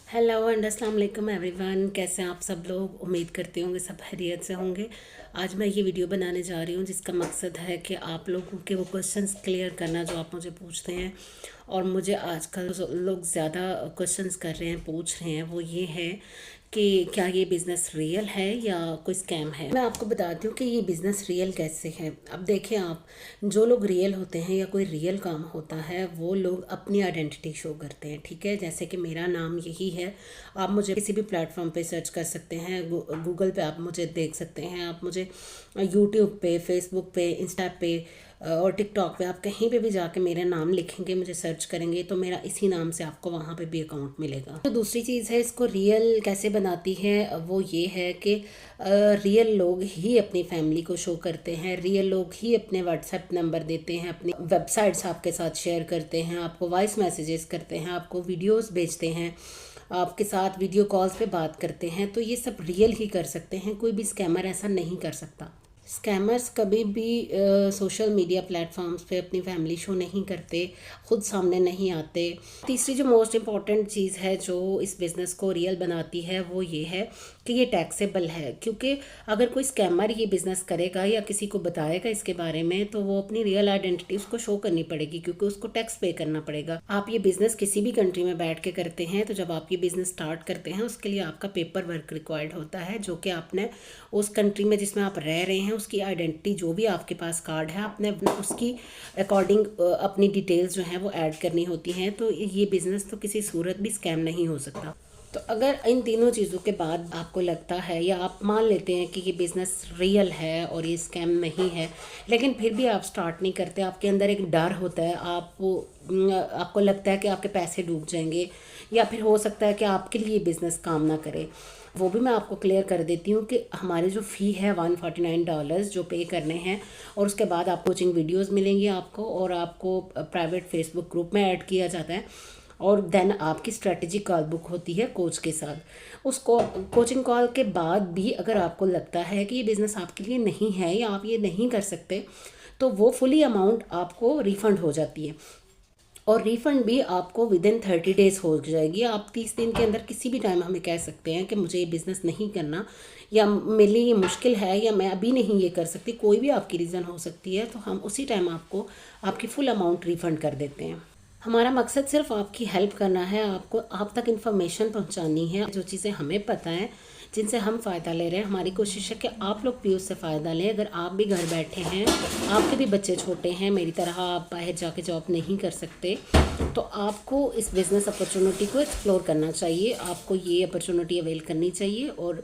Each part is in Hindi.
हेलो एंड अस्सलाम वालेकुम एवरीवन। कैसे हैं आप सब लोग? उम्मीद करते होंगे सब खैरियत से होंगे। आज मैं ये वीडियो बनाने जा रही हूँ जिसका मकसद है कि आप लोगों के वो क्वेश्चंस क्लियर करना जो आप मुझे पूछते हैं। और मुझे आजकल जो लोग ज़्यादा क्वेश्चंस कर रहे हैं, पूछ रहे हैं, वो ये है कि क्या ये बिज़नेस रियल है या कोई स्कैम है। मैं आपको बताती हूँ कि ये बिज़नेस रियल कैसे है। अब देखें आप, जो लोग रियल होते हैं या कोई रियल काम होता है वो लोग अपनी आइडेंटिटी शो करते हैं। ठीक है, जैसे कि मेरा नाम यही है। आप मुझे किसी भी प्लेटफॉर्म पे सर्च कर सकते हैं, गूगल पे आप मुझे देख सकते हैं, आप मुझे यूट्यूब पे, फेसबुक पे, इंस्टा पे और टिकटॉक पे, आप कहीं पे भी जाके मेरा नाम लिखेंगे, मुझे सर्च करेंगे तो मेरा इसी नाम से आपको वहाँ पे भी अकाउंट मिलेगा। तो दूसरी चीज़ है, इसको रियल कैसे बनाती है वो ये है कि रियल लोग ही अपनी फैमिली को शो करते हैं, रियल लोग ही अपने व्हाट्सएप नंबर देते हैं, अपनी वेबसाइट्स आपके साथ शेयर करते हैं, आपको वॉइस मैसेजेस करते हैं, आपको वीडियोस भेजते हैं, आपके साथ वीडियो कॉल्स पे बात करते हैं। तो ये सब रियल ही कर सकते हैं, कोई भी स्कैमर ऐसा नहीं कर सकता। स्कैमर्स कभी भी सोशल मीडिया प्लेटफॉर्म्स पे अपनी फैमिली शो नहीं करते, खुद सामने नहीं आते। तीसरी जो मोस्ट इम्पॉर्टेंट चीज़ है जो इस बिज़नेस को रियल बनाती है वो ये है कि ये टैक्सेबल है। क्योंकि अगर कोई स्कैमर ये बिज़नेस करेगा या किसी को बताएगा इसके बारे में तो वो अपनी रियल आइडेंटिटी उसको शो करनी पड़ेगी, क्योंकि उसको टैक्स पे करना पड़ेगा। आप ये बिज़नेस किसी भी कंट्री में बैठ के करते हैं तो जब आप ये बिज़नेस स्टार्ट करते हैं उसके लिए आपका पेपर वर्क रिक्वायर्ड होता है, जो कि आपने उस कंट्री में जिसमें आप रह रहे हैं उसकी आइडेंटिटी, जो भी आपके पास कार्ड है, आपने अपने उसकी अकॉर्डिंग अपनी डिटेल्स जो हैं वो ऐड करनी होती हैं। तो ये बिज़नेस तो किसी सूरत भी स्कैम नहीं हो सकता। तो अगर इन तीनों चीज़ों के बाद आपको लगता है या आप मान लेते हैं कि ये बिज़नेस रियल है और ये स्कैम नहीं है, लेकिन फिर भी आप स्टार्ट नहीं करते, आपके अंदर एक डर होता है, आपको लगता है कि आपके पैसे डूब जाएंगे या फिर हो सकता है कि आपके लिए बिज़नेस काम ना करे, वो भी मैं आपको क्लियर कर देती हूँ कि हमारी जो फ़ी है $149 जो पे करने हैं, और उसके बाद आप कोचिंग वीडियोस मिलेंगी आपको, और आपको प्राइवेट फेसबुक ग्रुप में ऐड किया जाता है, और देन आपकी स्ट्रेटजी कॉल बुक होती है कोच के साथ। उसको कोचिंग कॉल के बाद भी अगर आपको लगता है कि ये बिज़नेस आपके लिए नहीं है या आप ये नहीं कर सकते, तो वो फुली अमाउंट आपको रिफ़ंड हो जाती है। और रिफ़ंड भी आपको विदिन 30 डेज़ हो जाएगी। आप 30 दिन के अंदर किसी भी टाइम हमें कह सकते हैं कि मुझे ये बिज़नेस नहीं करना, या मेरे लिए ये मुश्किल है, या मैं अभी नहीं ये कर सकती, कोई भी आपकी रीज़न हो सकती है, तो हम उसी टाइम आपको आपकी फ़ुल अमाउंट रिफ़ंड कर देते हैं। हमारा मकसद सिर्फ आपकी हेल्प करना है, आपको आप तक इन्फॉर्मेशन पहुंचानी है, जो चीज़ें हमें पता है, जिनसे हम फ़ायदा ले रहे हैं। हमारी कोशिश है कि आप लोग भी उससे फ़ायदा लें। अगर आप भी घर बैठे हैं, आपके भी बच्चे छोटे हैं, मेरी तरह आप बाहर जाके जॉब नहीं कर सकते, तो आपको इस बिज़नेस अपॉर्चुनिटी को एक्सप्लोर करना चाहिए, आपको ये अपॉर्चुनिटी अवेल करनी चाहिए। और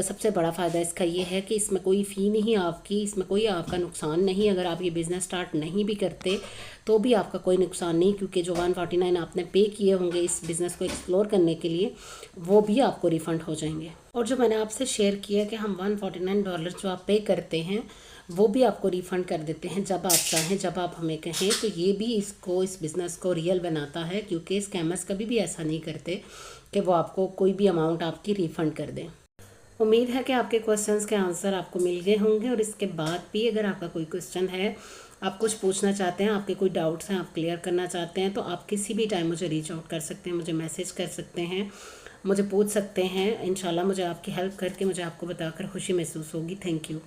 सबसे बड़ा फ़ायदा इसका ये है कि इसमें कोई फ़ी नहीं आपकी, इसमें कोई आपका नुकसान नहीं। अगर आप ये बिज़नेस स्टार्ट नहीं भी करते तो भी आपका कोई नुकसान नहीं, क्योंकि जो 149 आपने पे किए होंगे इस बिज़नेस को एक्सप्लोर करने के लिए, वो भी आपको रिफ़ंड हो जाएंगे। और जो मैंने आपसे शेयर किया कि हम $149 जो आप पे करते हैं वो भी आपको रिफ़ंड कर देते हैं जब आप चाहें, जब आप हमें कहें। तो ये भी इस बिज़नेस को रियल बनाता है, क्योंकि स्कैमर्स कभी भी ऐसा नहीं करते कि वो आपको कोई भी अमाउंट आपकी रिफ़ंड कर दें। उम्मीद है कि आपके क्वेश्चंस के आंसर आपको मिल गए होंगे, और इसके बाद भी अगर आपका कोई क्वेश्चन है, आप कुछ पूछना चाहते हैं, आपके कोई डाउट्स हैं, आप क्लियर करना चाहते हैं, तो आप किसी भी टाइम मुझे रीच आउट कर सकते हैं, मुझे मैसेज कर सकते हैं, मुझे पूछ सकते हैं। इंशाल्लाह मुझे आपकी हेल्प करके मुझे आपको बताकर खुशी महसूस होगी। Thank you.